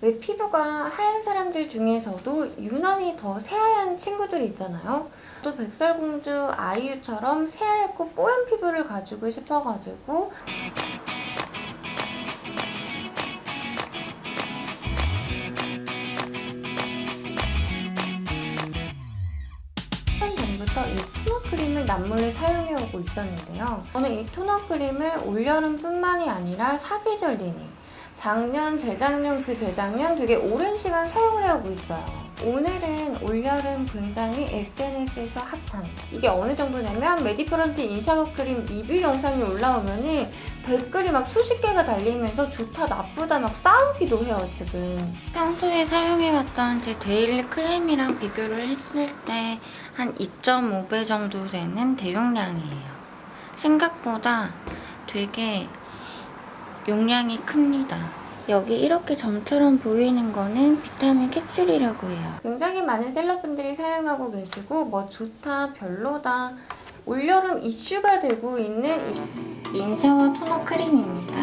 왜 피부가 하얀 사람들 중에서도 유난히 더 새하얀 친구들이 있잖아요. 또 백설공주 아이유처럼 새하얗고 뽀얀 피부를 가지고 싶어가지고 전부터 이 토너 크림을 남몰래 사용해오고 있었는데요. 저는 이 토너 크림을 올여름뿐만이 아니라 사계절 내내 작년, 재작년, 그 재작년 되게 오랜 시간 사용을 해오고 있어요. 오늘은 올여름 굉장히 SNS에서 핫한 이게 어느 정도냐면 메디프런트 인샤워 크림 리뷰 영상이 올라오면은 댓글이 막 수십 개가 달리면서 좋다 나쁘다 막 싸우기도 해요 지금. 평소에 사용해왔던 제 데일리 크림이랑 비교를 했을 때 한 2.5배 정도 되는 대용량이에요. 생각보다 되게 용량이 큽니다. 여기 이렇게 점처럼 보이는 거는 비타민 캡슐이라고 해요. 굉장히 많은 셀럽분들이 사용하고 계시고 뭐 좋다, 별로다 올여름 이슈가 되고 있는 인샤워 토너 크림입니다.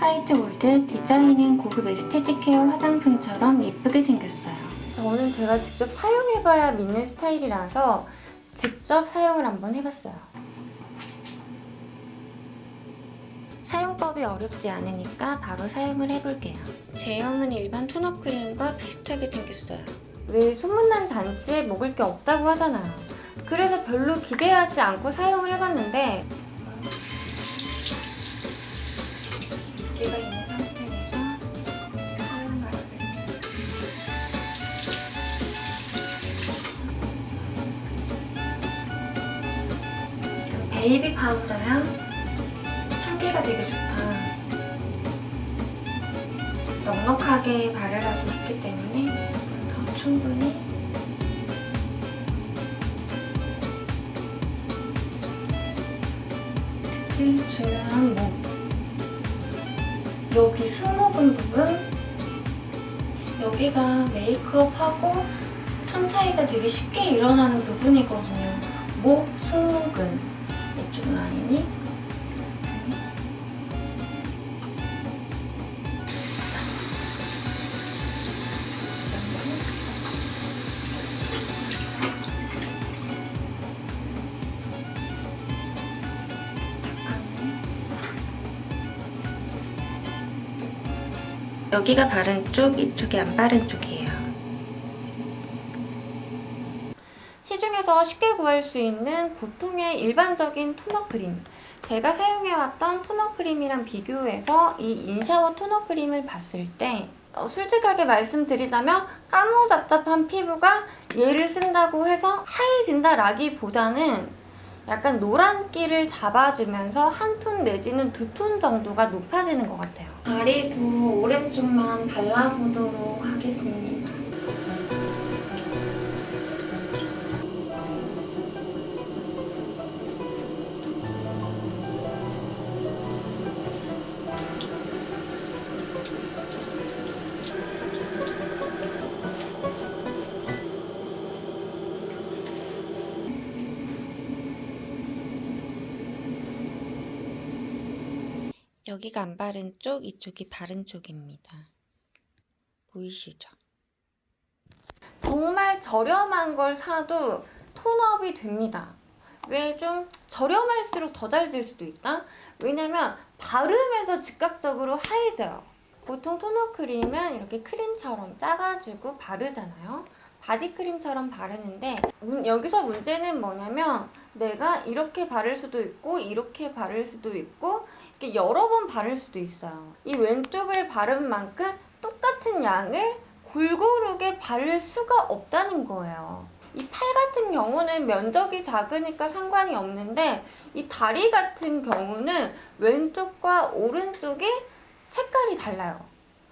화이트 골드 디자인은 고급 에스테틱 헤어 화장품처럼 예쁘게 생겼어요. 저는 제가 직접 사용해봐야 믿는 스타일이라서 직접 사용을 한번 해봤어요. 사용법이 어렵지 않으니까 바로 사용을 해볼게요. 제형은 일반 토너 크림과 비슷하게 생겼어요. 왜 소문난 잔치에 먹을 게 없다고 하잖아요. 그래서 별로 기대하지 않고 사용을 해봤는데 제가 있는 상태에서 사용을 하겠습니다. 베이비 파우더랑 향기가 되게 좋다. 넉넉하게 바르라고 했기 때문에 더 충분히 특히 중요한 목 여기 승모근 부분 여기가 메이크업하고 톤 차이가 되게 쉽게 일어나는 부분이거든요. 목, 승모근 이쪽 라인이 여기가 바른 쪽, 이쪽이 안 바른 쪽이에요. 시중에서 쉽게 구할 수 있는 보통의 일반적인 토너 크림 제가 사용해왔던 토너 크림이랑 비교해서 이 인샤워 토너 크림을 봤을 때 솔직하게 말씀드리자면 까무잡잡한 피부가 얘를 쓴다고 해서 하얘진다 라기보다는 약간 노란기를 잡아주면서 한 톤 내지는 2톤 정도가 높아지는 것 같아요. 다리도 오른쪽만 발라보도록 하겠습니다. 여기가 안 바른 쪽, 이쪽이 바른 쪽입니다. 보이시죠? 정말 저렴한 걸 사도 톤업이 됩니다. 왜 좀 저렴할수록 더 잘 될 수도 있다? 왜냐면 바르면서 즉각적으로 하얘져요. 보통 토너 크림은 이렇게 크림처럼 짜가지고 바르잖아요. 바디크림처럼 바르는데 여기서 문제는 뭐냐면 내가 이렇게 바를 수도 있고 이렇게 바를 수도 있고 이렇게 여러 번 바를 수도 있어요. 이 왼쪽을 바른 만큼 똑같은 양을 골고루게 바를 수가 없다는 거예요. 이 팔 같은 경우는 면적이 작으니까 상관이 없는데 이 다리 같은 경우는 왼쪽과 오른쪽이 색깔이 달라요.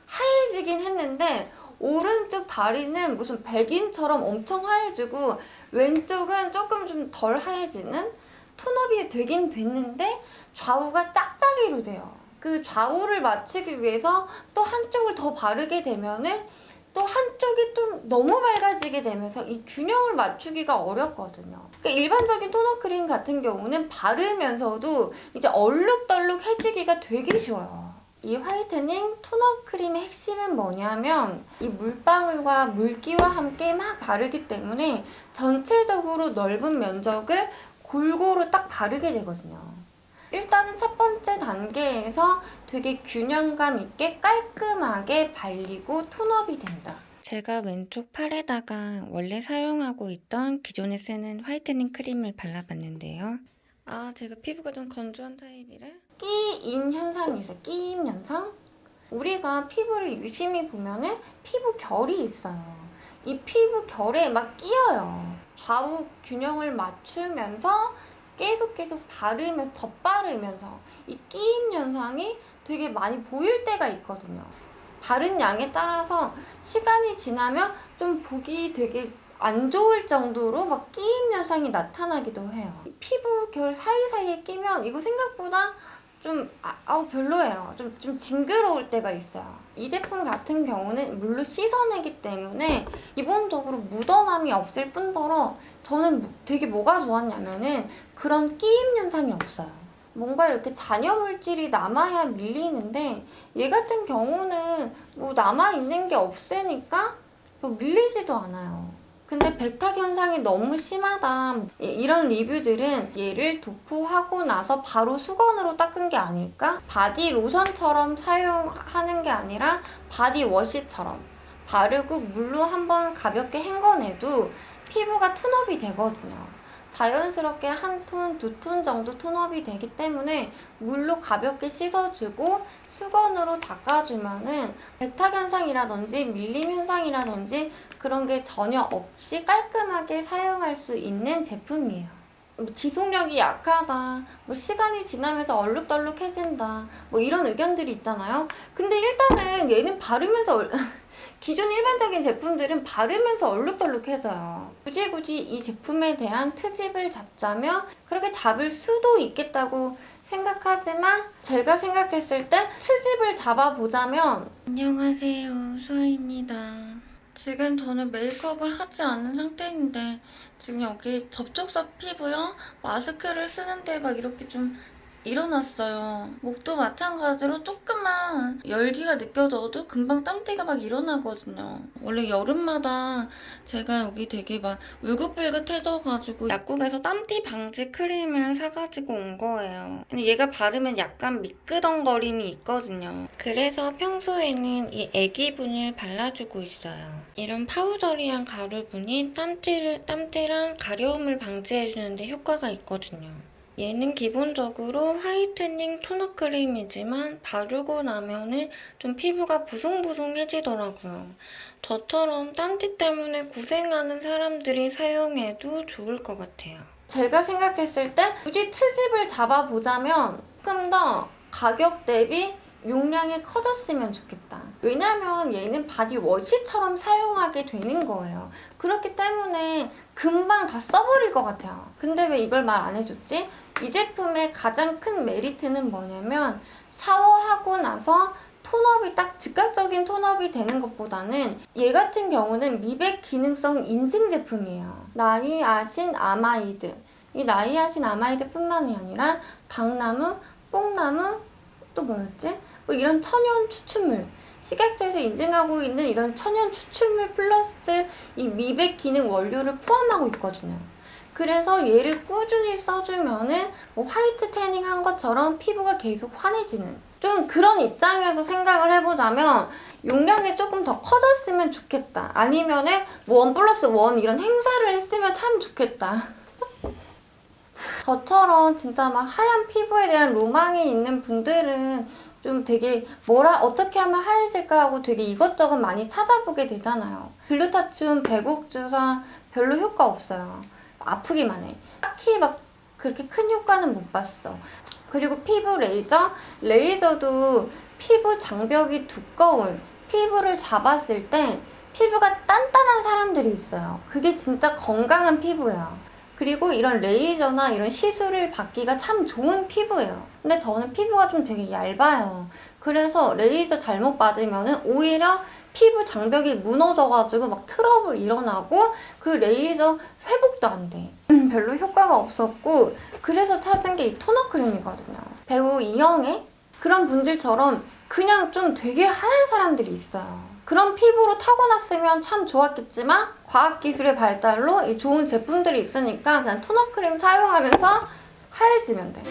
하얘지긴 했는데 오른쪽 다리는 무슨 백인처럼 엄청 하얘지고 왼쪽은 조금 좀 덜 하얘지는 톤업이 되긴 됐는데 좌우가 짝짝이로 돼요. 그 좌우를 맞추기 위해서 또 한쪽을 더 바르게 되면은 또 한쪽이 좀 너무 밝아지게 되면서 이 균형을 맞추기가 어렵거든요. 그러니까 일반적인 토너 크림 같은 경우는 바르면서도 이제 얼룩덜룩해지기가 되게 쉬워요. 이 화이트닝 토너 크림의 핵심은 뭐냐면 이 물방울과 물기와 함께 막 바르기 때문에 전체적으로 넓은 면적을 골고루 딱 바르게 되거든요. 일단은 첫 번째 단계에서 되게 균형감 있게 깔끔하게 발리고 톤업이 된다. 제가 왼쪽 팔에다가 원래 사용하고 있던 기존에 쓰는 화이트닝 크림을 발라봤는데요. 제가 피부가 좀 건조한 타입이라 끼임 현상이 있어요. 끼임 현상? 우리가 피부를 유심히 보면은 피부 결이 있어요. 이 피부 결에 막 끼어요. 좌우 균형을 맞추면서 계속 바르면서 덧바르면서 이 끼임 현상이 되게 많이 보일 때가 있거든요. 바른 양에 따라서 시간이 지나면 좀 보기 되게 안 좋을 정도로 막 끼임 현상이 나타나기도 해요. 피부 결 사이사이에 끼면 이거 생각보다 좀 별로예요. 좀 징그러울 때가 있어요. 이 제품 같은 경우는 물로 씻어내기 때문에 기본적으로 묻어남이 없을 뿐더러 저는 되게 뭐가 좋았냐면은 그런 끼임 현상이 없어요. 뭔가 이렇게 잔여 물질이 남아야 밀리는데 얘 같은 경우는 뭐 남아있는 게 없으니까 뭐 밀리지도 않아요. 근데 백탁 현상이 너무 심하다 이런 리뷰들은 얘를 도포하고 나서 바로 수건으로 닦은 게 아닐까? 바디 로션처럼 사용하는 게 아니라 바디 워시처럼 바르고 물로 한번 가볍게 헹궈내도 피부가 톤업이 되거든요. 자연스럽게 한 톤, 두 톤 정도 톤업이 되기 때문에 물로 가볍게 씻어주고 수건으로 닦아주면은 백탁 현상이라든지 밀림 현상이라든지 그런 게 전혀 없이 깔끔하게 사용할 수 있는 제품이에요. 지속력이 약하다, 시간이 지나면서 얼룩덜룩해진다, 이런 의견들이 있잖아요. 근데 일단은 얘는 바르면서 기존 일반적인 제품들은 바르면서 얼룩덜룩해져요. 굳이 이 제품에 대한 트집을 잡자면 그렇게 잡을 수도 있겠다고 생각하지만 제가 생각했을 때 트집을 잡아보자면 안녕하세요, 수아입니다. 지금 저는 메이크업을 하지 않은 상태인데 지금 여기 접촉사 피부요? 마스크를 쓰는데 막 이렇게 좀 일어났어요. 목도 마찬가지로 조금만 열기가 느껴져도 금방 땀띠가 막 일어나거든요. 원래 여름마다 제가 여기 되게 막 울긋불긋해져가지고 약국에서 땀띠 방지 크림을 사가지고 온 거예요. 근데 얘가 바르면 약간 미끄덩거림이 있거든요. 그래서 평소에는 이 애기분을 발라주고 있어요. 이런 파우더리한 가루분이 땀띠랑 가려움을 방지해주는데 효과가 있거든요. 얘는 기본적으로 화이트닝 토너 크림이지만 바르고 나면은 좀 피부가 보송보송해지더라고요. 저처럼 땀띠 때문에 고생하는 사람들이 사용해도 좋을 것 같아요. 제가 생각했을 때 굳이 트집을 잡아보자면 조금 더 가격 대비 용량이 커졌으면 좋겠다. 왜냐면 얘는 바디 워시처럼 사용하게 되는 거예요. 그렇기 때문에 금방 다 써버릴 것 같아요. 근데 왜 이걸 말 안 해줬지? 이 제품의 가장 큰 메리트는 뭐냐면 샤워하고 나서 톤업이 딱 즉각적인 톤업이 되는 것보다는 얘 같은 경우는 미백 기능성 인증 제품이에요. 나이아신 아마이드. 이 나이아신 아마이드 뿐만이 아니라 당나무, 뽕나무, 또 뭐였지? 이런 천연 추출물. 식약처에서 인증하고 있는 이런 천연 추출물 플러스 이 미백 기능 원료를 포함하고 있거든요. 그래서 얘를 꾸준히 써주면은 화이트 태닝 한 것처럼 피부가 계속 환해지는 좀 그런 입장에서 생각을 해보자면 용량이 조금 더 커졌으면 좋겠다. 아니면은 1+1 이런 행사를 했으면 참 좋겠다. 저처럼 진짜 막 하얀 피부에 대한 로망이 있는 분들은 좀 되게 어떻게 하면 하얘질까 하고 되게 이것저것 많이 찾아보게 되잖아요. 글루타치온, 백옥주사 별로 효과 없어요. 아프기만 해. 딱히 막 그렇게 큰 효과는 못 봤어. 그리고 피부 레이저도 피부 장벽이 두꺼운 피부를 잡았을 때 피부가 단단한 사람들이 있어요. 그게 진짜 건강한 피부예요. 그리고 이런 레이저나 이런 시술을 받기가 참 좋은 피부예요. 근데 저는 피부가 좀 되게 얇아요. 그래서 레이저 잘못 받으면 오히려 피부 장벽이 무너져가지고 막 트러블 일어나고 그 레이저 회복도 안 돼. 별로 효과가 없었고 그래서 찾은 게 이 토너 크림이거든요. 배우 이영애 그런 분들처럼 그냥 좀 되게 하얀 사람들이 있어요. 그런 피부로 타고났으면 참 좋았겠지만 과학기술의 발달로 이 좋은 제품들이 있으니까 그냥 토너 크림 사용하면서 하얘지면 돼.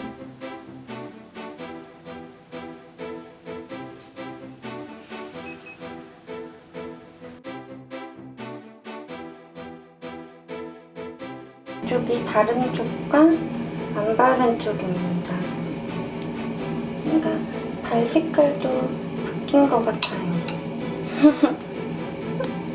이쪽이 바른 쪽과 안 바른 쪽입니다. 그러니까 발 색깔도 바뀐 것 같아요.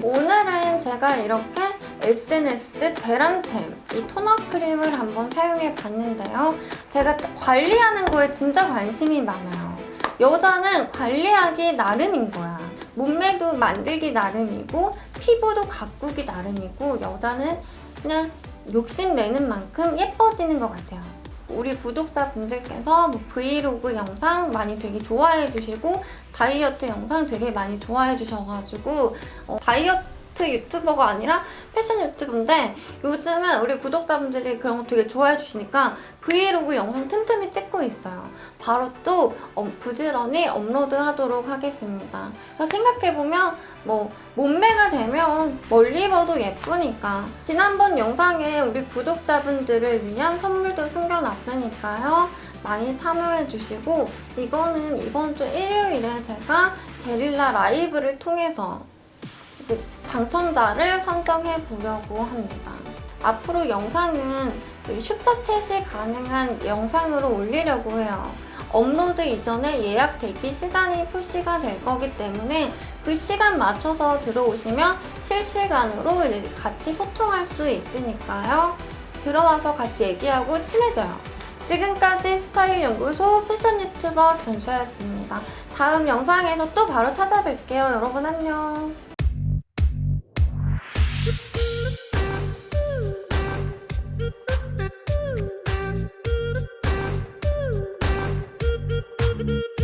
오늘은 제가 이렇게 SNS 대란템 이 토너 크림을 한번 사용해 봤는데요. 제가 관리하는 거에 진짜 관심이 많아요. 여자는 관리하기 나름인 거야. 몸매도 만들기 나름이고 피부도 가꾸기 나름이고 여자는 그냥 욕심내는 만큼 예뻐지는 것 같아요. 우리 구독자분들께서 뭐 브이로그 영상 많이 되게 좋아해 주시고 다이어트 영상 되게 많이 좋아해 주셔가지고 다이어트 유튜버가 아니라 패션 유튜버인데 요즘은 우리 구독자분들이 그런 거 되게 좋아해 주시니까 브이로그 영상 틈틈이 찍고 있어요. 바로 또 부지런히 업로드 하도록 하겠습니다. 생각해보면 뭐 몸매가 되면 멀리 입어도 예쁘니까 지난번 영상에 우리 구독자분들을 위한 선물도 숨겨놨으니까요. 많이 참여해주시고 이거는 이번 주 일요일에 제가 게릴라 라이브를 통해서 당첨자를 선정해 보려고 합니다. 앞으로 영상은 슈퍼챗이 가능한 영상으로 올리려고 해요. 업로드 이전에 예약 대기 시간이 표시가 될 거기 때문에 그 시간 맞춰서 들어오시면 실시간으로 이제 같이 소통할 수 있으니까요. 들어와서 같이 얘기하고 친해져요. 지금까지 스타일연구소 패션 유튜버 견수였습니다. 다음 영상에서 또 바로 찾아뵐게요. 여러분 안녕. Thank you.